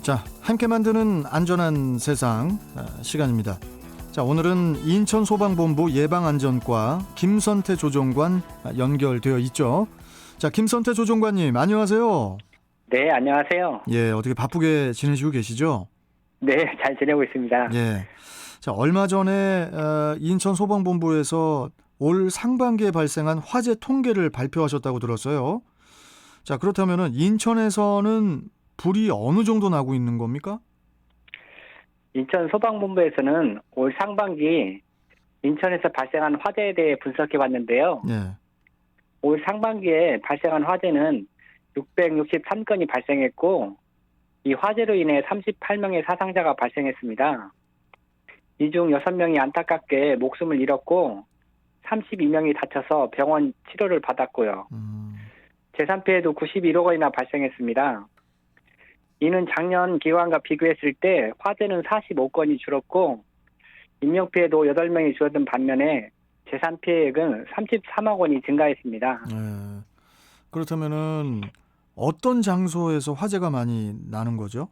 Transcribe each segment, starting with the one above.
자, 함께 만드는 안전한 세상 시간입니다. 자, 오늘은 인천소방본부 예방안전과 김선태 조종관 연결되어 있죠. 자, 김선태 조종관님 안녕하세요. 네, 안녕하세요. 예, 어떻게 바쁘게 지내시고 계시죠? 네, 잘 지내고 있습니다. 예. 자, 얼마 전에 인천소방본부에서 올 상반기에 발생한 화재 통계를 발표하셨다고 들었어요. 자, 그렇다면은 인천에서는 불이 어느 정도 나고 있는 겁니까? 인천 소방본부에서는 올 상반기 인천에서 발생한 화재에 대해 분석해 봤는데요. 예. 올 상반기에 발생한 화재는 663건이 발생했고, 이 화재로 인해 38명의 사상자가 발생했습니다. 이 중 6명이 안타깝게 목숨을 잃었고, 32명이 다쳐서 병원 치료를 받았고요. 재산 피해도 91억 원이나 발생했습니다. 이는 작년 기간과 비교했을 때 화재는 45건이 줄었고 인명피해도 8명이 줄어든 반면에 재산 피해액은 33억 원이 증가했습니다. 예. 그렇다면은 어떤 장소에서 화재가 많이 나는 거죠?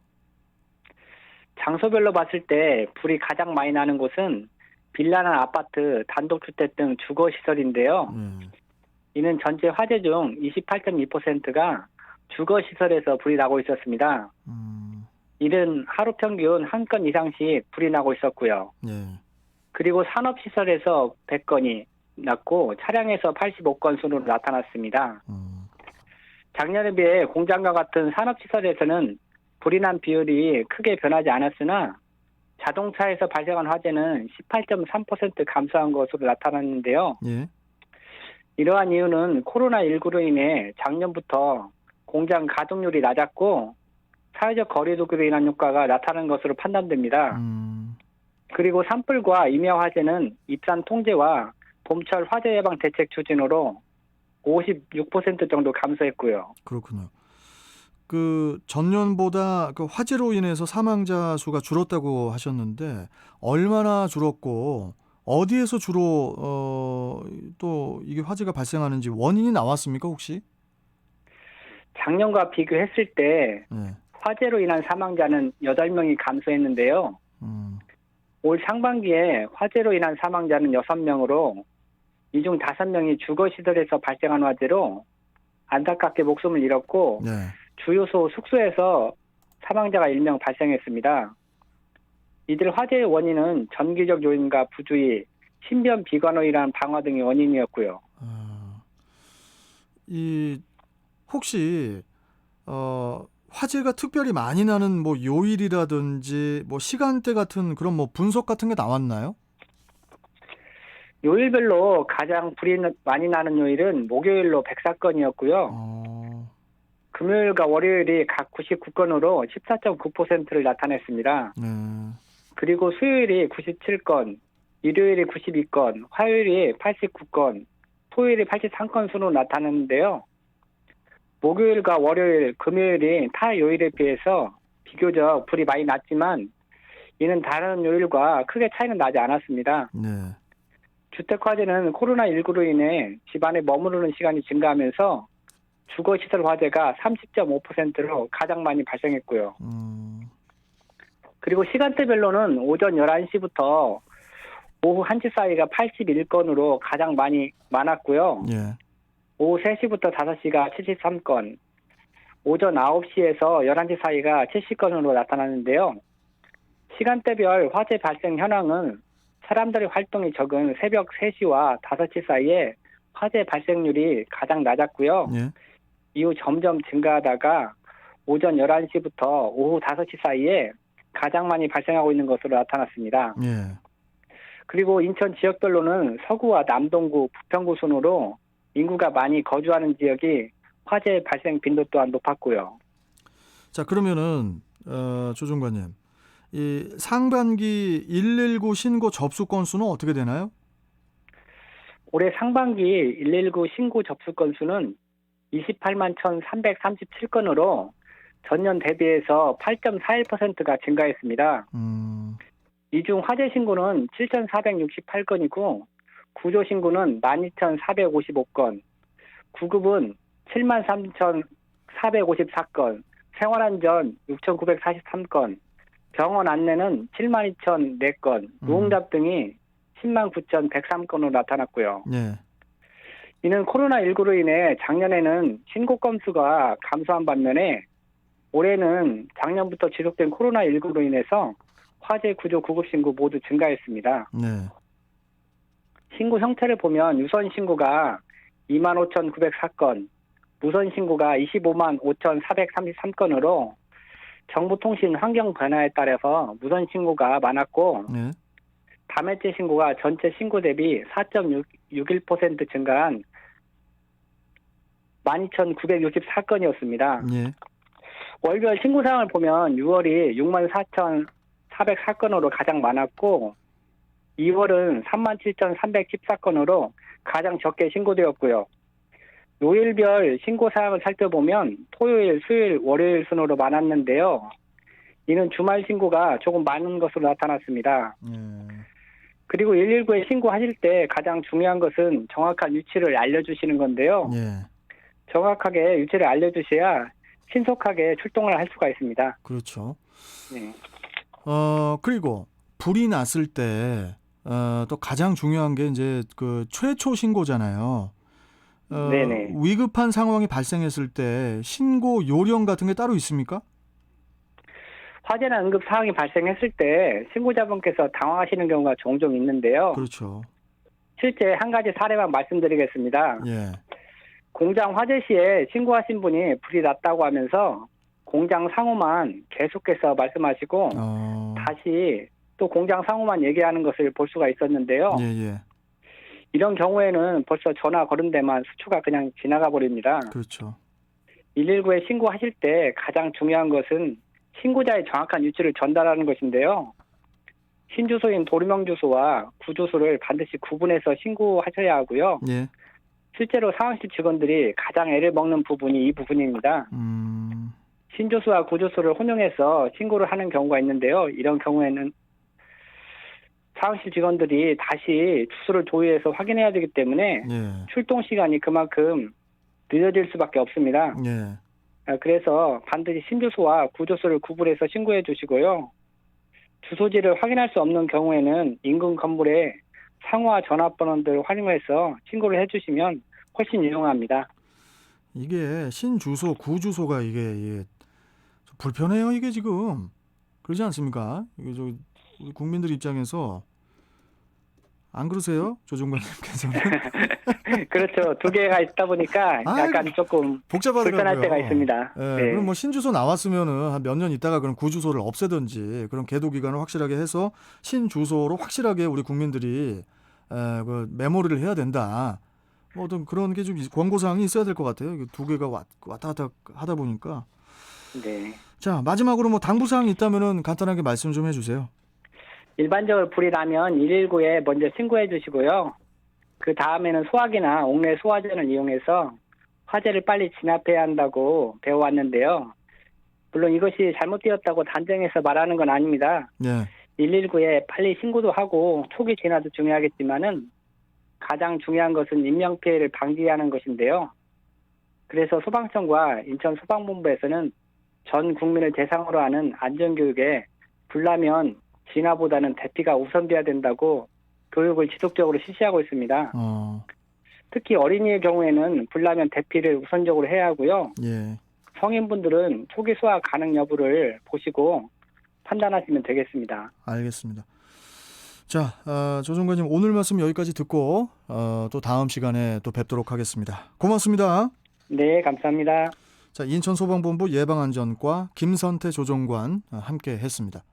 장소별로 봤을 때 불이 가장 많이 나는 곳은 빌라나 아파트, 단독주택 등 주거시설인데요. 이는 전체 화재 중 28.2%가 주거시설에서 불이 나고 있었습니다. 이는 하루 평균 1건 이상씩 불이 나고 있었고요. 예. 그리고 산업시설에서 100건이 났고 차량에서 85건 순으로 나타났습니다. 작년에 비해 공장과 같은 산업시설에서는 불이 난 비율이 크게 변하지 않았으나 자동차에서 발생한 화재는 18.3% 감소한 것으로 나타났는데요. 예. 이러한 이유는 코로나19로 인해 작년부터 공장 가동률이 낮았고 사회적 거리두기로 인한 효과가 나타난 것으로 판단됩니다. 그리고 산불과 임야 화재는 입산 통제와 봄철 화재 예방 대책 추진으로 56% 정도 감소했고요. 그렇군요. 그 전년보다 그 화재로 인해서 사망자 수가 줄었다고 하셨는데 얼마나 줄었고 어디에서 주로 또 이게 화재가 발생하는지 원인이 나왔습니까 혹시? 작년과 비교했을 때 네. 화재로 인한 사망자는 8명이 감소했는데요. 올 상반기에 화재로 인한 사망자는 6명으로 이 중 5명이 주거시설에서 발생한 화재로 안타깝게 목숨을 잃었고 네. 주요소 숙소에서 사망자가 1명 발생했습니다. 이들 화재의 원인은 전기적 요인과 부주의, 신변 비관오이란 방화 등이 원인이었고요. 이 혹시 화재가 특별히 많이 나는 뭐 요일이라든지 뭐 시간대 같은 그런 뭐 분석 같은 게 나왔나요? 요일별로 가장 불이 많이 나는 요일은 목요일로 104건이었고요. 금요일과 월요일이 각 99건으로 14.9%를 나타냈습니다. 그리고 수요일이 97건, 일요일이 92건, 화요일이 89건, 토요일이 83건 순으로 나타났는데요. 목요일과 월요일, 금요일이 타 요일에 비해서 비교적 불이 많이 났지만 이는 다른 요일과 크게 차이는 나지 않았습니다. 네. 주택화재는 코로나19로 인해 집안에 머무르는 시간이 증가하면서 주거시설 화재가 30.5%로 가장 많이 발생했고요. 그리고 시간대별로는 오전 11시부터 오후 1시 사이가 81건으로 가장 많았고요. 예. 오후 3시부터 5시가 73건, 오전 9시에서 11시 사이가 70건으로 나타나는데요. 시간대별 화재 발생 현황은 사람들의 활동이 적은 새벽 3시와 5시 사이에 화재 발생률이 가장 낮았고요. 예. 이후 점점 증가하다가 오전 11시부터 오후 5시 사이에 가장 많이 발생하고 있는 것으로 나타났습니다. 예. 그리고 인천 지역별로는 서구와 남동구, 부평구 순으로 인구가 많이 거주하는 지역이 화재 발생 빈도 또한 높았고요. 자, 그러면은 조종관님, 이 상반기 119 신고 접수 건수는 어떻게 되나요? 올해 상반기 119 신고 접수 건수는 28만 1,337건으로 전년 대비해서 8.41%가 증가했습니다. 이 중 화재 신고는 7,468건이고 구조 신고는 12,455건, 구급은 73,454건, 생활안전 6,943건, 병원 안내는 72,004건, 무응답 등이 109,103건으로 나타났고요. 네. 이는 코로나19로 인해 작년에는 신고 건수가 감소한 반면에 올해는 작년부터 지속된 코로나19로 인해서 화재, 구조, 구급 신고 모두 증가했습니다. 네. 신고 형태를 보면 유선 신고가 25,904건, 무선 신고가 255,5,433건으로 정보통신 환경 변화에 따라서 무선 신고가 많았고 네. 다매체 신고가 전체 신고 대비 4.61% 증가한 12,964건이었습니다. 예. 월별 신고 사항을 보면 6월이 64,404건으로 가장 많았고 2월은 37,314건으로 가장 적게 신고되었고요. 요일별 신고 사항을 살펴보면 토요일, 수요일, 월요일 순으로 많았는데요. 이는 주말 신고가 조금 많은 것으로 나타났습니다. 그리고 119에 신고하실 때 가장 중요한 것은 정확한 위치를 알려주시는 건데요. 예. 정확하게 위치를 알려주셔야 신속하게 출동을 할 수가 있습니다. 그렇죠. 네. 그리고 불이 났을 때, 또 가장 중요한 게 이제 그 최초 신고잖아요. 네네. 위급한 상황이 발생했을 때 신고 요령 같은 게 따로 있습니까? 화재나 응급 사항이 발생했을 때 신고자분께서 당황하시는 경우가 종종 있는데요. 그렇죠. 실제 한 가지 사례만 말씀드리겠습니다. 예. 공장 화재 시에 신고하신 분이 불이 났다고 하면서 공장 상호만 계속해서 말씀하시고 다시 또 공장 상호만 얘기하는 것을 볼 수가 있었는데요. 예. 이런 경우에는 벌써 전화 걸은 데만 수초가 그냥 지나가 버립니다. 그렇죠. 119에 신고하실 때 가장 중요한 것은 신고자의 정확한 위치를 전달하는 것인데요. 신주소인 도루명 주소와 구주소를 반드시 구분해서 신고하셔야 하고요. 예. 실제로 상황실 직원들이 가장 애를 먹는 부분이 이 부분입니다. 신주소와 구주소를 혼용해서 신고를 하는 경우가 있는데요. 이런 경우에는 상황실 직원들이 다시 주소를 조회해서 확인해야 되기 때문에 예. 출동 시간이 그만큼 늦어질 수밖에 없습니다. 예. 그래서 반드시 신주소와 구주소를 구분해서 신고해 주시고요. 주소지를 확인할 수 없는 경우에는 인근 건물에 상호와 전화번호를 활용해서 신고를 해주시면 훨씬 유용합니다. 이게 신주소, 구주소가 이게 좀 불편해요. 이게 지금 그러지 않습니까? 이게 우리 국민들 입장에서 안 그러세요, 조종관님께서는? 그렇죠. 두 개가 있다 보니까 약간 조금 복잡하더라고요. 불편할 때가 있습니다. 네. 네. 그럼 뭐 신주소 나왔으면은 한 몇 년 있다가 그럼 구주소를 없애든지 그런 계도 기간을 확실하게 해서 신주소로 확실하게 우리 국민들이 그 메모리를 해야 된다. 뭐 어떤 그런 게 좀 권고 사항이 있어야 될 것 같아요. 두 개가 왔다 갔다 하다 보니까. 네. 자, 마지막으로 뭐 당부 사항이 있다면은 간단하게 말씀 좀 해주세요. 일반적으로 불이 나면 119에 먼저 신고해 주시고요. 그 다음에는 소화기나 옥내 소화전을 이용해서 화재를 빨리 진압해야 한다고 배워왔는데요. 물론 이것이 잘못되었다고 단정해서 말하는 건 아닙니다. 네. 119에 빨리 신고도 하고 초기 진화도 중요하겠지만은 가장 중요한 것은 인명피해를 방지하는 것인데요. 그래서 소방청과 인천소방본부에서는 전 국민을 대상으로 하는 안전교육에 불나면 진화보다는 대피가 우선돼야 된다고 교육을 지속적으로 실시하고 있습니다. 특히 어린이의 경우에는 불나면 대피를 우선적으로 해야 하고요. 예. 성인분들은 초기 소화 가능 여부를 보시고 판단하시면 되겠습니다. 알겠습니다. 자, 조종관님 오늘 말씀 여기까지 듣고 또 다음 시간에 또 뵙도록 하겠습니다. 고맙습니다. 네, 감사합니다. 자, 인천소방본부 예방안전과 김선태 조종관 함께 했습니다.